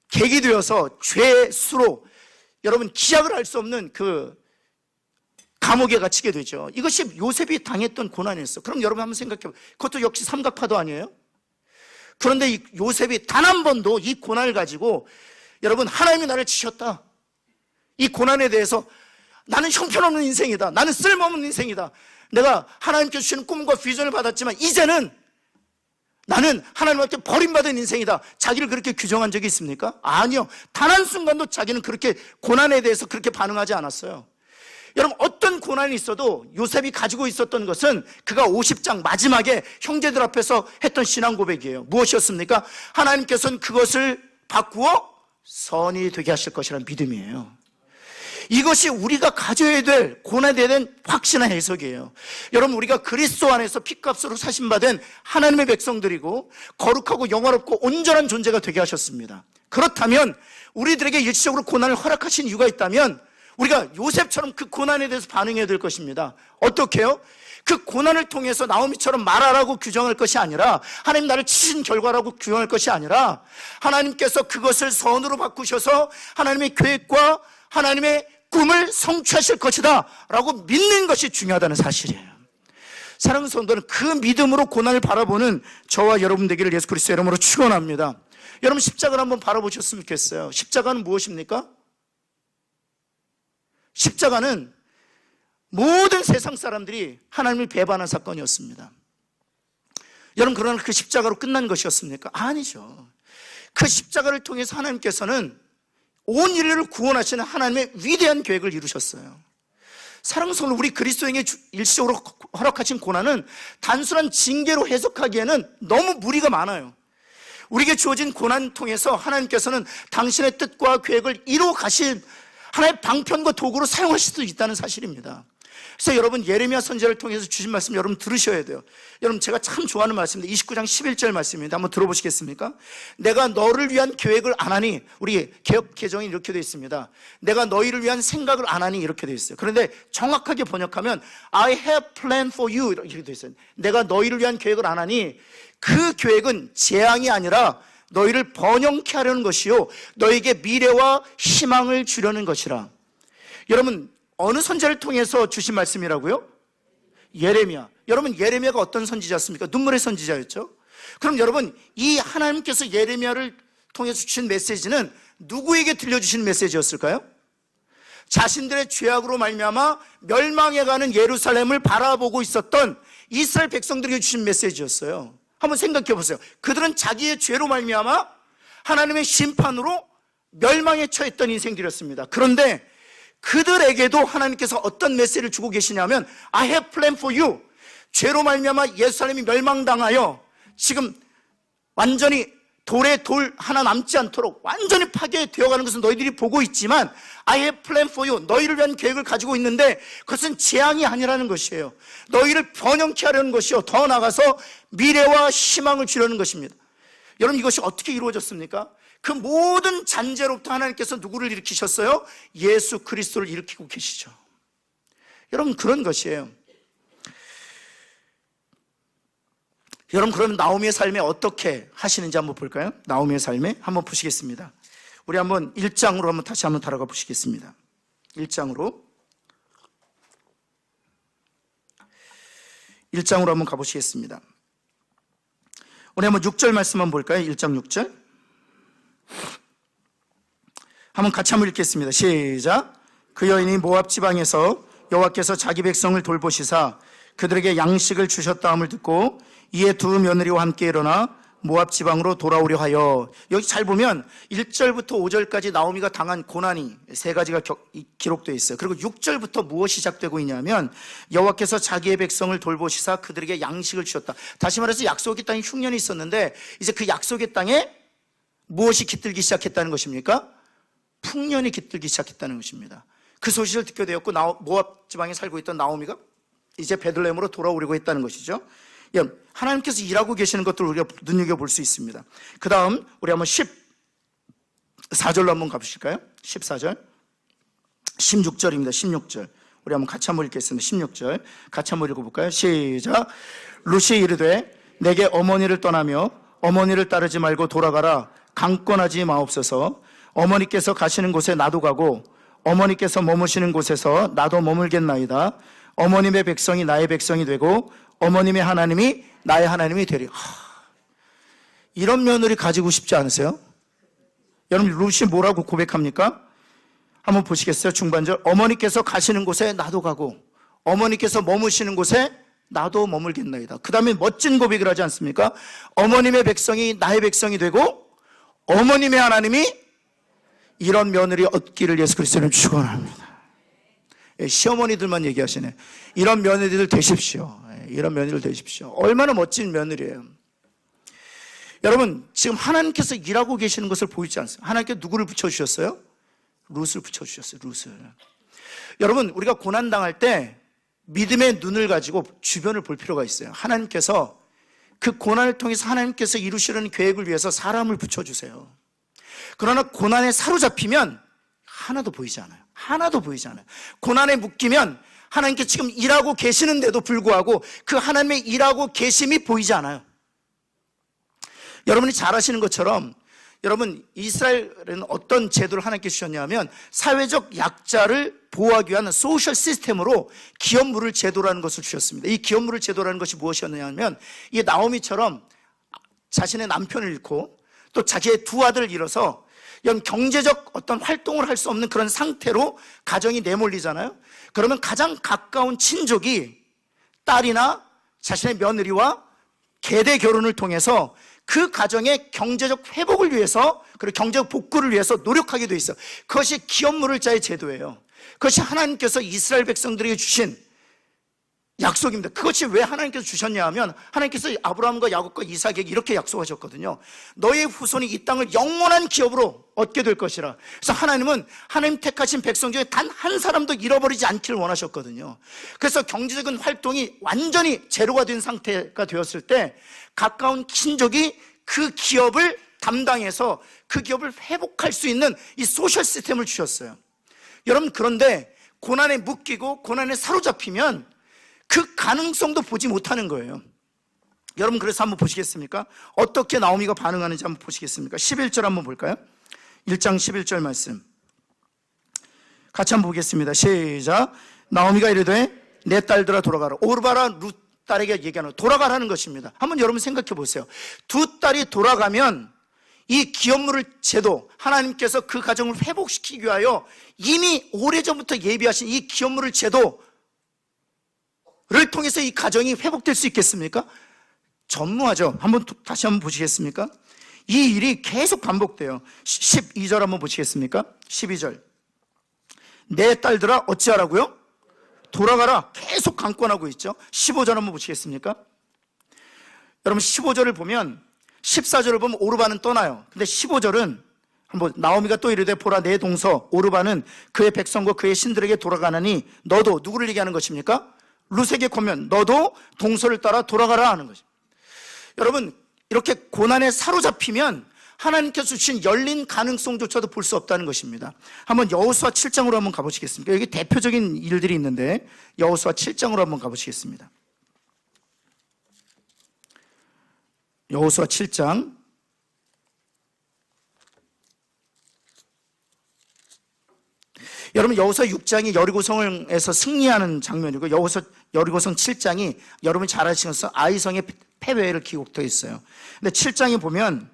객이 되어서 죄수로 여러분 기약을 할 수 없는 그 감옥에 갇히게 되죠. 이것이 요셉이 당했던 고난이었어요. 그럼 여러분 한번 생각해 보세요. 그것도 역시 삼각파도 아니에요? 그런데 이 요셉이 단 한 번도 이 고난을 가지고 여러분 하나님이 나를 치셨다, 이 고난에 대해서 나는 형편없는 인생이다, 나는 쓸모없는 인생이다, 내가 하나님께 주시는 꿈과 비전을 받았지만 이제는 나는 하나님한테 버림받은 인생이다, 자기를 그렇게 규정한 적이 있습니까? 아니요. 단 한순간도 자기는 그렇게 고난에 대해서 그렇게 반응하지 않았어요. 여러분 어떤 고난이 있어도 요셉이 가지고 있었던 것은 그가 50장 마지막에 형제들 앞에서 했던 신앙 고백이에요. 무엇이었습니까? 하나님께서는 그것을 바꾸어 선이 되게 하실 것이라는 믿음이에요. 이것이 우리가 가져야 될 고난에 대한 확신한 해석이에요. 여러분 우리가 그리스도 안에서 피값으로 사신받은 하나님의 백성들이고 거룩하고 영화롭고 온전한 존재가 되게 하셨습니다. 그렇다면 우리들에게 일시적으로 고난을 허락하신 이유가 있다면 우리가 요셉처럼 그 고난에 대해서 반응해야 될 것입니다. 어떻게 해요? 그 고난을 통해서 나오미처럼 말하라고 규정할 것이 아니라, 하나님 나를 치신 결과라고 규정할 것이 아니라, 하나님께서 그것을 선으로 바꾸셔서 하나님의 계획과 하나님의 꿈을 성취하실 것이다 라고 믿는 것이 중요하다는 사실이에요. 사랑하는 성도는 그 믿음으로 고난을 바라보는 저와 여러분 되기를 예수 그리스도의 이름으로 축원합니다. 여러분 십자가를 한번 바라보셨으면 좋겠어요. 십자가는 무엇입니까? 십자가는 모든 세상 사람들이 하나님을 배반한 사건이었습니다. 여러분 그러나 그 십자가로 끝난 것이었습니까? 아니죠. 그 십자가를 통해서 하나님께서는 온 인류를 구원하시는 하나님의 위대한 계획을 이루셨어요. 사랑하는 성도, 우리 그리스도인에게 일시적으로 허락하신 고난은 단순한 징계로 해석하기에는 너무 무리가 많아요. 우리에게 주어진 고난 통해서 하나님께서는 당신의 뜻과 계획을 이루어 가실 하나의 방편과 도구로 사용하실 수 있다는 사실입니다. 그래서 여러분 예레미야 선지자를 통해서 주신 말씀 여러분 들으셔야 돼요. 여러분 제가 참 좋아하는 말씀입니다. 29장 11절 말씀입니다. 한번 들어보시겠습니까? 내가 너를 위한 계획을 안 하니, 우리 개역 개정이 이렇게 되어 있습니다. 내가 너희를 위한 생각을 안 하니 이렇게 되어 있어요. 그런데 정확하게 번역하면 I have plan for you 이렇게 되어 있어요. 내가 너희를 위한 계획을 안 하니 그 계획은 재앙이 아니라 너희를 번영케 하려는 것이요 너희에게 미래와 희망을 주려는 것이라. 여러분 어느 선지자를 통해서 주신 말씀이라고요? 예레미야. 여러분 예레미야가 어떤 선지자였습니까? 눈물의 선지자였죠. 그럼 여러분 이 하나님께서 예레미야를 통해서 주신 메시지는 누구에게 들려주신 메시지였을까요? 자신들의 죄악으로 말미암아 멸망해가는 예루살렘을 바라보고 있었던 이스라엘 백성들에게 주신 메시지였어요. 한번 생각해 보세요. 그들은 자기의 죄로 말미암아 하나님의 심판으로 멸망에 처했던 인생들이었습니다. 그런데 그들에게도 하나님께서 어떤 메시지를 주고 계시냐면 I have plan for you. 죄로 말미암아 예루살렘이 멸망당하여 지금 완전히 돌에 돌 하나 남지 않도록 완전히 파괴되어가는 것은 너희들이 보고 있지만 I have plan for you. 너희를 위한 계획을 가지고 있는데 그것은 재앙이 아니라는 것이에요. 너희를 번영케 하려는 것이요 더 나아가서 미래와 희망을 주려는 것입니다. 여러분 이것이 어떻게 이루어졌습니까? 그 모든 잔재로부터 하나님께서 누구를 일으키셨어요? 예수 그리스도를 일으키고 계시죠. 여러분 그런 것이에요. 여러분 그러면 나오미의 삶에 어떻게 하시는지 한번 볼까요? 나오미의 삶에 한번 보시겠습니다. 우리 한번 1장으로 한번 다시 한번 달아가 보시겠습니다. 1장으로 한번 가보시겠습니다. 우리 한번 6절 말씀 한번 볼까요? 1장 6절 한번 같이 한번 읽겠습니다. 시작. 그 여인이 모압 지방에서 여호와께서 자기 백성을 돌보시사 그들에게 양식을 주셨다함을 듣고 이에 두 며느리와 함께 일어나 모압 지방으로 돌아오려 하여. 여기 잘 보면 1절부터 5절까지 나오미가 당한 고난이 세 가지가 기록되어 있어요. 그리고 6절부터 무엇이 시작되고 있냐면 여호와께서 자기의 백성을 돌보시사 그들에게 양식을 주셨다. 다시 말해서 약속의 땅에 흉년이 있었는데 이제 그 약속의 땅에 무엇이 깃들기 시작했다는 것입니까? 풍년이 깃들기 시작했다는 것입니다. 그 소식을 듣게 되었고 모압 지방에 살고 있던 나오미가 이제 베들레헴으로 돌아오려고 했다는 것이죠. 하나님께서 일하고 계시는 것들을 우리가 눈여겨볼 수 있습니다. 그 다음 우리 한번 14절로 한번 가보실까요? 14절 16절입니다. 16절 우리 한번 같이 한번 읽겠습니다. 16절 같이 한번 읽어볼까요? 시작. 룻이 이르되 내게 어머니를 떠나며 어머니를 따르지 말고 돌아가라. 강권하지 마옵소서. 어머니께서 가시는 곳에 나도 가고 어머니께서 머무시는 곳에서 나도 머물겠나이다. 어머님의 백성이 나의 백성이 되고 어머님의 하나님이 나의 하나님이 되리. 이런 며느리 가지고 싶지 않으세요? 여러분 룻이 뭐라고 고백합니까? 한번 보시겠어요? 중반절 어머니께서 가시는 곳에 나도 가고 어머니께서 머무시는 곳에 나도 머물겠나이다. 그 다음에 멋진 고백을 하지 않습니까? 어머님의 백성이 나의 백성이 되고 어머님의 하나님이 이런 며느리 얻기를 예수 그리스도는 축원합니다. 시어머니들만 얘기하시네. 이런 며느리들 되십시오. 이런 며느리들 되십시오. 얼마나 멋진 며느리예요. 여러분 지금 하나님께서 일하고 계시는 것을 보이지 않습니까? 하나님께서 누구를 붙여주셨어요? 룻을 붙여주셨어요. 룻을. 여러분 우리가 고난당할 때 믿음의 눈을 가지고 주변을 볼 필요가 있어요. 하나님께서 그 고난을 통해서 하나님께서 이루시려는 계획을 위해서 사람을 붙여주세요. 그러나 고난에 사로잡히면 하나도 보이지 않아요. 하나도 보이지 않아요. 고난에 묶이면 하나님께 지금 일하고 계시는데도 불구하고 그 하나님의 일하고 계심이 보이지 않아요. 여러분이 잘 아시는 것처럼 여러분 이스라엘은 어떤 제도를 하나님께 주셨냐면 사회적 약자를 보호하기 위한 소셜 시스템으로 기업물을 제도라는 것을 주셨습니다. 이 기업물을 제도라는 것이 무엇이었느냐면 이 나오미처럼 자신의 남편을 잃고 또 자기의 두 아들을 잃어서 이런 경제적 어떤 활동을 할 수 없는 그런 상태로 가정이 내몰리잖아요. 그러면 가장 가까운 친족이 딸이나 자신의 며느리와 계대 결혼을 통해서 그 가정의 경제적 회복을 위해서 그리고 경제적 복구를 위해서 노력하게 돼 있어요. 그것이 기업물을 자의 제도예요. 그것이 하나님께서 이스라엘 백성들에게 주신 약속입니다. 그것이 왜 하나님께서 주셨냐 하면 하나님께서 아브라함과 야곱과 이삭에게 이렇게 약속하셨거든요. 너의 후손이 이 땅을 영원한 기업으로 얻게 될 것이라. 그래서 하나님은 하나님 택하신 백성 중에 단 한 사람도 잃어버리지 않기를 원하셨거든요. 그래서 경제적인 활동이 완전히 제로가 된 상태가 되었을 때 가까운 친족이 그 기업을 담당해서 그 기업을 회복할 수 있는 이 소셜 시스템을 주셨어요. 여러분 그런데 고난에 묶이고 고난에 사로잡히면 그 가능성도 보지 못하는 거예요. 여러분 그래서 한번 보시겠습니까? 어떻게 나오미가 반응하는지 한번 보시겠습니까? 11절 한번 볼까요? 1장 11절 말씀 같이 한번 보겠습니다. 시작. 나오미가 이르되 내 딸들아 돌아가라. 오르바라 룻 딸에게 얘기하는 돌아가라는 것입니다. 한번 여러분 생각해 보세요. 두 딸이 돌아가면 이 기업물을 제도 하나님께서 그 가정을 회복시키기 위하여 이미 오래전부터 예비하신 이 기업물을 제도 를 통해서 이 가정이 회복될 수 있겠습니까? 전무하죠. 다시 한번 보시겠습니까? 이 일이 계속 반복돼요. 12절 한번 보시겠습니까? 12절 내 딸들아 어찌하라고요? 돌아가라. 계속 강권하고 있죠. 15절 한번 보시겠습니까? 여러분 15절을 보면 14절을 보면 오르바는 떠나요. 근데 15절은 한번 나오미가 또 이르되 보라 내 동서 오르바는 그의 백성과 그의 신들에게 돌아가나니 너도 누구를 얘기하는 것입니까? 룻에게 권면 너도 동서를 따라 돌아가라 하는 거죠. 여러분 이렇게 고난에 사로잡히면 하나님께서 주신 열린 가능성조차도 볼 수 없다는 것입니다. 한번 여호수아 7장으로 한번 가보시겠습니까? 여기 대표적인 일들이 있는데 여호수아 7장으로 한번 가보시겠습니다. 여호수아 7장 여러분 여호수아 6장이 여리고성에서 승리하는 장면이고 여리고성 7장이 여러분이 잘 아시는 것은 아이성의 패배를 기록되어 있어요. 근데 7장에 보면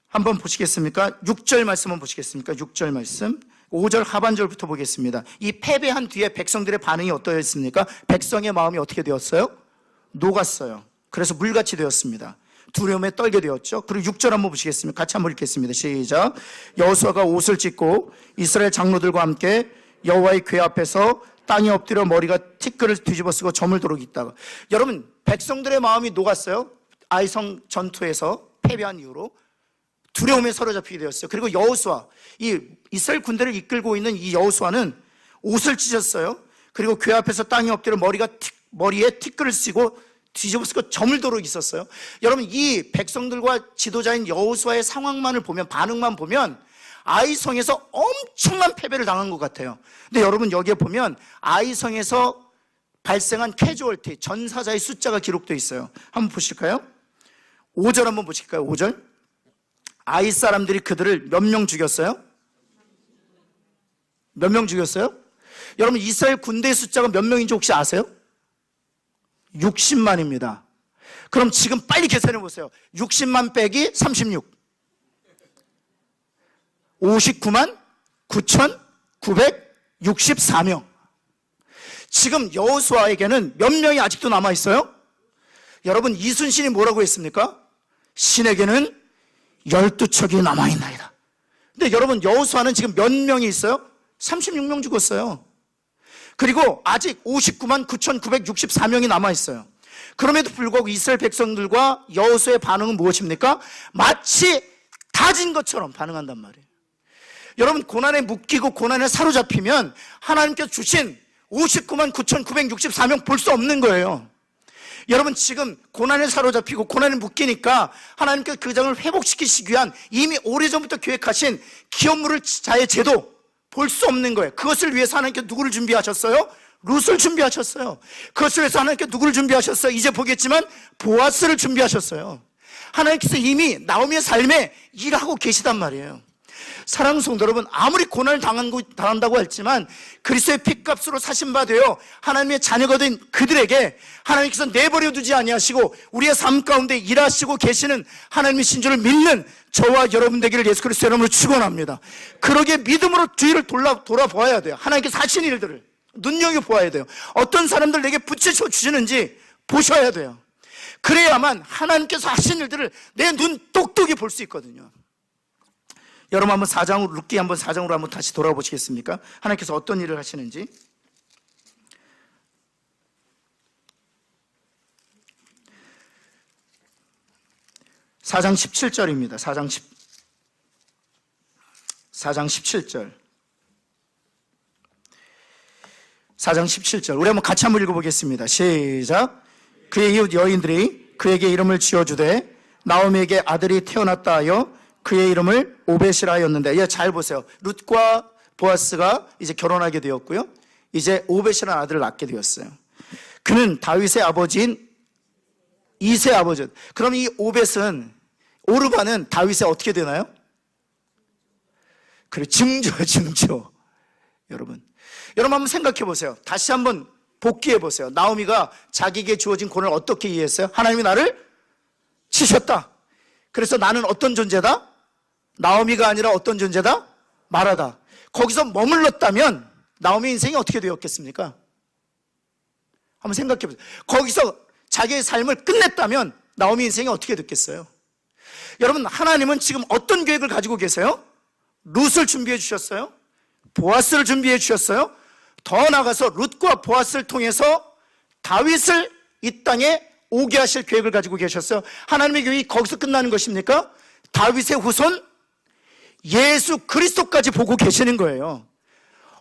한번 보시겠습니까? 6절 말씀 한번 보시겠습니까? 6절 말씀 5절 하반절부터 보겠습니다. 이 패배한 뒤에 백성들의 반응이 어떠했습니까? 백성의 마음이 어떻게 되었어요? 녹았어요. 그래서 물같이 되었습니다. 두려움에 떨게 되었죠. 그리고 6절 한번 보시겠습니다. 같이 한번 읽겠습니다. 시작. 여호수아가 옷을 찢고 이스라엘 장로들과 함께 여호와의 궤 앞에서 땅에 엎드려 머리가 티끌을 뒤집어쓰고 저물도록 있다가 여러분 백성들의 마음이 녹았어요. 아이성 전투에서 패배한 이후로 두려움에 사로잡히게 되었어요. 그리고 여호수아 이 이스라엘 군대를 이끌고 있는 이 여호수아는 옷을 찢었어요. 그리고 궤 앞에서 땅에 엎드려 머리에 티끌을 쓰고 뒤집어쓰고 저물도록 있었어요. 여러분 이 백성들과 지도자인 여호수아의 상황만을 보면 반응만 보면 아이성에서 엄청난 패배를 당한 것 같아요. 근데 여러분 여기에 보면 아이성에서 발생한 캐주얼티, 전사자의 숫자가 기록되어 있어요. 한번 보실까요? 5절 한번 보실까요? 5절. 아이 사람들이 그들을 몇 명 죽였어요? 몇 명 죽였어요? 여러분 이스라엘 군대의 숫자가 몇 명인지 혹시 아세요? 60만입니다. 그럼 지금 빨리 계산해 보세요. 60만 빼기 36. 59만 9,964명. 지금 여호수아에게는 몇 명이 아직도 남아 있어요? 여러분 이순신이 뭐라고 했습니까? 신에게는 12척이 남아 있나이다. 근데 여러분 여호수아는 지금 몇 명이 있어요? 36명 죽었어요. 그리고 아직 59만 9,964명이 남아 있어요. 그럼에도 불구하고 이스라엘 백성들과 여호수아의 반응은 무엇입니까? 마치 다진 것처럼 반응한단 말이에요. 여러분 고난에 묶이고 고난에 사로잡히면 하나님께서 주신 59만 9,964명 볼 수 없는 거예요. 여러분 지금 고난에 사로잡히고 고난에 묶이니까 하나님께서 그 장을 회복시키시기 위한 이미 오래전부터 계획하신 기업물을 자의 제도 볼 수 없는 거예요. 그것을 위해서 하나님께서 누구를 준비하셨어요? 룻을 준비하셨어요. 그것을 위해서 하나님께서 누구를 준비하셨어요? 이제 보겠지만 보아스를 준비하셨어요. 하나님께서 이미 나오미의 삶에 일하고 계시단 말이에요. 사랑하는 성도 여러분, 아무리 고난을 당한다고 했지만 그리스도의 핏값으로 사신 바 되어 하나님의 자녀가 된 그들에게 하나님께서 내버려 두지 아니하시고 우리의 삶 가운데 일하시고 계시는 하나님의 신주를 믿는 저와 여러분 되기를 예수 그리스도의 이름으로 축원합니다. 그러기에 믿음으로 뒤를 돌아보아야 돼요. 하나님께서 하신 일들을 눈여겨보아야 돼요. 어떤 사람들 내게 붙이셔 주시는지 보셔야 돼요. 그래야만 하나님께서 하신 일들을 내 눈 똑똑히 볼 수 있거든요. 여러분 한번 4장으로 룻기 한번 4장으로 한번 다시 돌아보시겠습니까? 하나님께서 어떤 일을 하시는지. (4장 17절입니다) 4장 17절 4장 17절 우리 한번 같이 한번 읽어보겠습니다. 시작. 그의 이웃 여인들이 그에게 이름을 지어주되 나오미에게 아들이 태어났다 하여 그의 이름을 오벳이라 하였는데, 예, 잘 보세요. 룻과 보아스가 이제 결혼하게 되었고요. 이제 오벳이라는 아들을 낳게 되었어요. 그는 다윗의 아버지인 이세 아버지. 그럼 이 오벳은, 오르반은 다윗의 어떻게 되나요? 그래, 증조. 여러분 한번 생각해 보세요. 다시 한번 복귀해 보세요. 나오미가 자기에게 주어진 고난을 어떻게 이해했어요? 하나님이 나를 치셨다. 그래서 나는 어떤 존재다? 나오미가 아니라 어떤 존재다? 마라다. 거기서 머물렀다면 나오미 인생이 어떻게 되었겠습니까? 한번 생각해 보세요. 거기서 자기의 삶을 끝냈다면 나오미 인생이 어떻게 됐겠어요? 여러분 하나님은 지금 어떤 계획을 가지고 계세요? 룻을 준비해 주셨어요. 보아스를 준비해 주셨어요. 더 나아가서 룻과 보아스를 통해서 다윗을 이 땅에 오게 하실 계획을 가지고 계셨어요. 하나님의 계획이 거기서 끝나는 것입니까? 다윗의 후손 예수 그리스도까지 보고 계시는 거예요.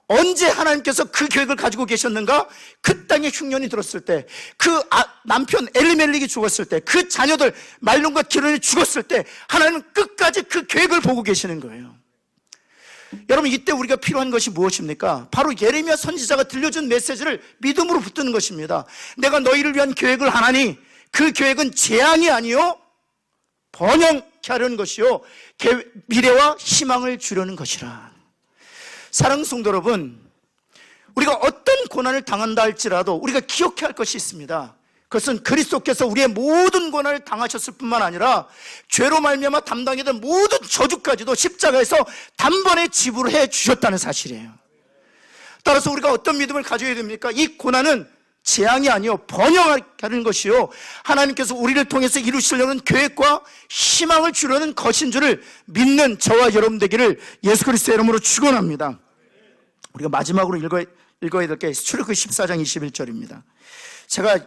언제 하나님께서 그 계획을 가지고 계셨는가? 그 땅에 흉년이 들었을 때, 그 남편 엘리멜렉이 죽었을 때, 그 자녀들 말론과 기론이 죽었을 때 하나님은 끝까지 그 계획을 보고 계시는 거예요. 여러분 이때 우리가 필요한 것이 무엇입니까? 바로 예레미야 선지자가 들려준 메시지를 믿음으로 붙드는 것입니다. 내가 너희를 위한 계획을 하나니 그 계획은 재앙이 아니요 번영케 하려는 것이요 미래와 희망을 주려는 것이라. 사랑하는 성도 여러분, 우리가 어떤 고난을 당한다 할지라도 우리가 기억해야 할 것이 있습니다. 그것은 그리스도께서 우리의 모든 고난을 당하셨을 뿐만 아니라 죄로 말미암아 담당했던 모든 저주까지도 십자가에서 단번에 지불해 주셨다는 사실이에요. 따라서 우리가 어떤 믿음을 가져야 됩니까? 이 고난은 재앙이 아니요 번영하게 하는 것이요 하나님께서 우리를 통해서 이루시려는 계획과 희망을 주려는 것인 줄을 믿는 저와 여러분 되기를 예수 그리스도의 이름으로 축원합니다. 우리가 마지막으로 읽어야 될 게 출애굽기 14장 21절입니다. 제가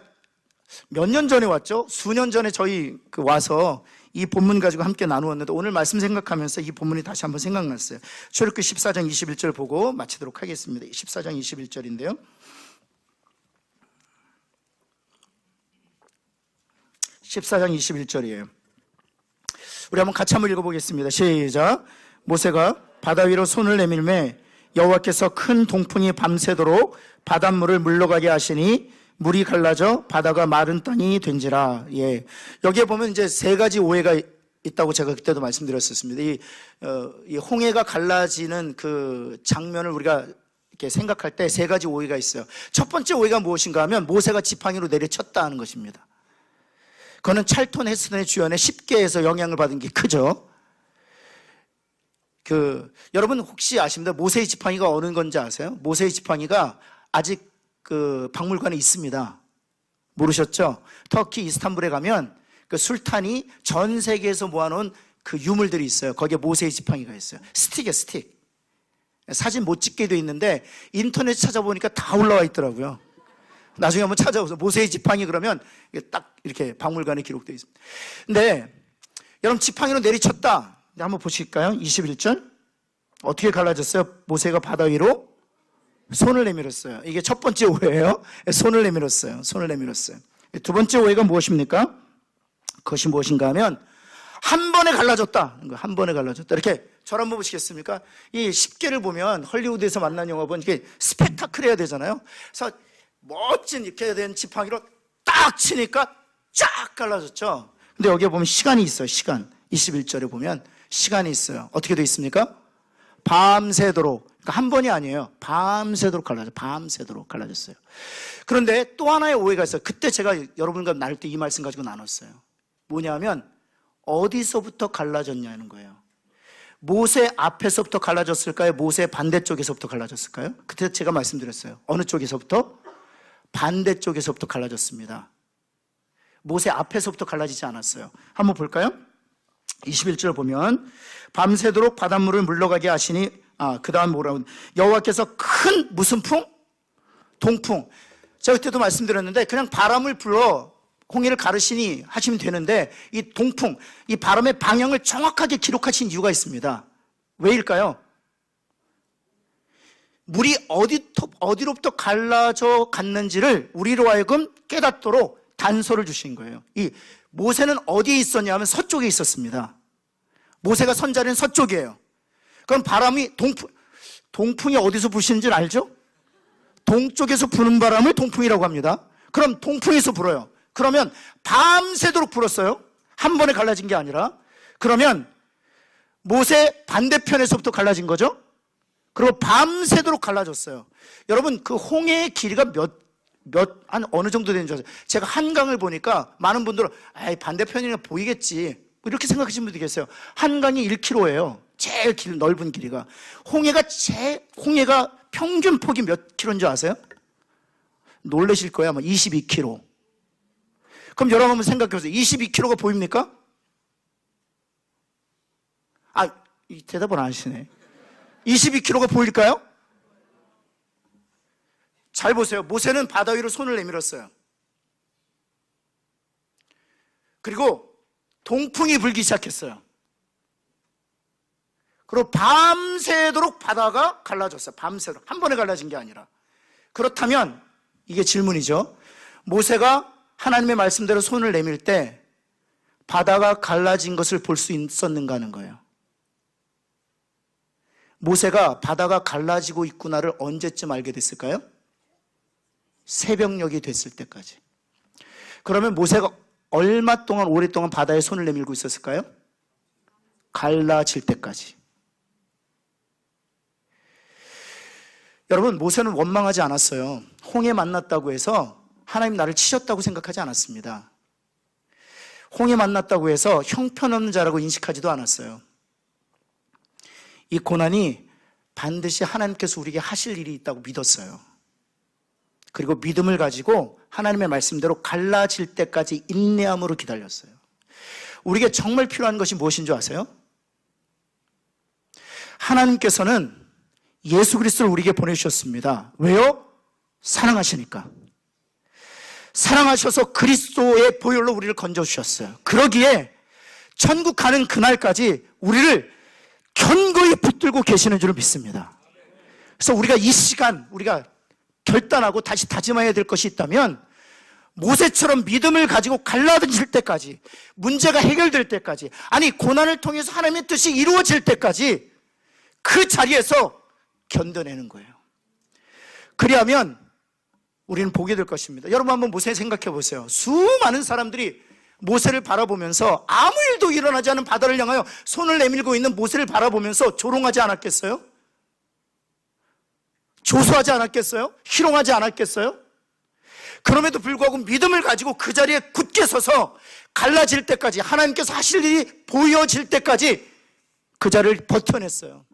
몇 년 전에 왔죠? 수년 전에 저희 와서 이 본문 가지고 함께 나누었는데 오늘 말씀 생각하면서 이 본문이 다시 한번 생각났어요. 출애굽기 14장 21절 보고 마치도록 하겠습니다. 14장 21절인데요. (14장 21절이에요) 우리 한번 같이 한번 읽어보겠습니다. 시작. 모세가 바다 위로 손을 내밀매 여호와께서 큰 동풍이 밤새도록 바닷물을 물러가게 하시니 물이 갈라져 바다가 마른 땅이 된지라. 예. 여기에 보면 이제 세 가지 오해가 있다고 제가 그때도 말씀드렸었습니다. 이 홍해가 갈라지는 그 장면을 우리가 이렇게 생각할 때 세 가지 오해가 있어요. 첫 번째 오해가 무엇인가 하면 모세가 지팡이로 내리쳤다 하는 것입니다. 그거는 찰톤 헤스턴의 주연에 쉽게 해서 영향을 받은 게 크죠. 여러분 혹시 아십니까? 모세의 지팡이가 어느 건지 아세요? 모세의 지팡이가 아직 그 박물관에 있습니다. 모르셨죠? 터키 이스탄불에 가면 그 술탄이 전 세계에서 모아놓은 그 유물들이 있어요. 거기에 모세의 지팡이가 있어요. 스틱이에요, 스틱. 사진 못 찍게 돼 있는데 인터넷 찾아보니까 다 올라와 있더라고요. 나중에 한번 찾아보세요. 모세의 지팡이 그러면 딱 이렇게 박물관에 기록되어 있습니다. 근데 여러분 지팡이로 내리쳤다. 한번 보실까요? 21절. 어떻게 갈라졌어요? 모세가 바다 위로 손을 내밀었어요. 이게 첫 번째 오해예요. 손을 내밀었어요. 손을 내밀었어요. 두 번째 오해가 무엇입니까? 그것이 무엇인가 하면 한 번에 갈라졌다. 한 번에 갈라졌다. 이렇게 저를 한번 보시겠습니까? 이 10개를 보면 헐리우드에서 만난 영화 보면 이게 스펙타클 해야 되잖아요. 그래서 멋진 이렇게 된 지팡이로 딱 치니까 쫙 갈라졌죠. 근데 여기에 보면 시간이 있어요. 시간. 21절에 보면 시간이 있어요. 어떻게 되어 있습니까? 밤새도록. 그러니까 한 번이 아니에요. 밤새도록 갈라졌어요. 밤새도록 갈라졌어요. 그런데 또 하나의 오해가 있어요. 그때 제가 여러분과 나눌 때 이 말씀 가지고 나눴어요. 뭐냐면 어디서부터 갈라졌냐는 거예요. 모세 앞에서부터 갈라졌을까요? 모세 반대쪽에서부터 갈라졌을까요? 그때 제가 말씀드렸어요. 어느 쪽에서부터? 반대쪽에서부터 갈라졌습니다. 모세 앞에서부터 갈라지지 않았어요. 한번 볼까요? 21절 보면 밤새도록 바닷물을 물러가게 하시니 그 다음 뭐라고 여호와께서 큰 무슨 풍? 동풍. 제가 그때도 말씀드렸는데 그냥 바람을 불러 홍해를 가르시니 하시면 되는데 이 동풍, 이 바람의 방향을 정확하게 기록하신 이유가 있습니다. 왜일까요? 물이 어디로부터 갈라져 갔는지를 우리로 하여금 깨닫도록 단서를 주신 거예요. 이 모세는 어디에 있었냐 하면 서쪽에 있었습니다. 모세가 선 자리는 서쪽이에요. 그럼 바람이 동풍이 어디서 부시는지 알죠? 동쪽에서 부는 바람을 동풍이라고 합니다. 그럼 동풍에서 불어요. 그러면 밤새도록 불었어요. 한 번에 갈라진 게 아니라. 그러면 모세 반대편에서부터 갈라진 거죠. 그리고 밤새도록 갈라졌어요. 여러분 그 홍해의 길이가 한 어느 정도 되는 줄 아세요? 제가 한강을 보니까 많은 분들은 반대편이면 보이겠지 이렇게 생각하시는 분들이 계세요. 한강이 1km예요. 제일 넓은 길이가. 홍해가 평균 폭이 몇 킬로인 줄 아세요? 놀라실 거예요. 아마 22km. 그럼 여러분 한번 생각해 보세요. 22km가 보입니까? 이 대답을 안 하시네. 22km가 보일까요? 잘 보세요. 모세는 바다 위로 손을 내밀었어요. 그리고 동풍이 불기 시작했어요. 그리고 밤새도록 바다가 갈라졌어요. 밤새도록. 한 번에 갈라진 게 아니라. 그렇다면 이게 질문이죠. 모세가 하나님의 말씀대로 손을 내밀 때 바다가 갈라진 것을 볼 수 있었는가 하는 거예요. 모세가 바다가 갈라지고 있구나를 언제쯤 알게 됐을까요? 새벽녘이 됐을 때까지. 그러면 모세가 얼마 동안 오랫동안 바다에 손을 내밀고 있었을까요? 갈라질 때까지. 여러분 모세는 원망하지 않았어요. 홍해 만났다고 해서 하나님 나를 치셨다고 생각하지 않았습니다. 홍해 만났다고 해서 형편없는 자라고 인식하지도 않았어요. 이 고난이 반드시 하나님께서 우리에게 하실 일이 있다고 믿었어요. 그리고 믿음을 가지고 하나님의 말씀대로 갈라질 때까지 인내함으로 기다렸어요. 우리에게 정말 필요한 것이 무엇인 줄 아세요? 하나님께서는 예수 그리스도를 우리에게 보내주셨습니다. 왜요? 사랑하시니까. 사랑하셔서 그리스도의 보혈로 우리를 건져주셨어요. 그러기에 천국 가는 그날까지 우리를 견고히 붙들고 계시는 줄 믿습니다. 그래서 우리가 이 시간 우리가 결단하고 다시 다짐해야 될 것이 있다면 모세처럼 믿음을 가지고 갈라질 때까지, 문제가 해결될 때까지, 아니 고난을 통해서 하나님의 뜻이 이루어질 때까지 그 자리에서 견뎌내는 거예요. 그리하면 우리는 보게 될 것입니다. 여러분 한번 모세 생각해 보세요. 수많은 사람들이 모세를 바라보면서 아무 일도 일어나지 않은 바다를 향하여 손을 내밀고 있는 모세를 바라보면서 조롱하지 않았겠어요? 조소하지 않았겠어요? 희롱하지 않았겠어요? 그럼에도 불구하고 믿음을 가지고 그 자리에 굳게 서서 갈라질 때까지, 하나님께서 하실 일이 보여질 때까지 그 자리를 버텨냈어요.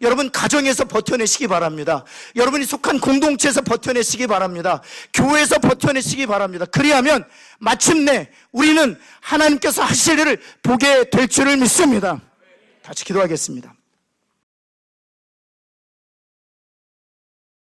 여러분 가정에서 버텨내시기 바랍니다. 여러분이 속한 공동체에서 버텨내시기 바랍니다. 교회에서 버텨내시기 바랍니다. 그리하면 마침내 우리는 하나님께서 하실 일을 보게 될 줄을 믿습니다. 같이 기도하겠습니다.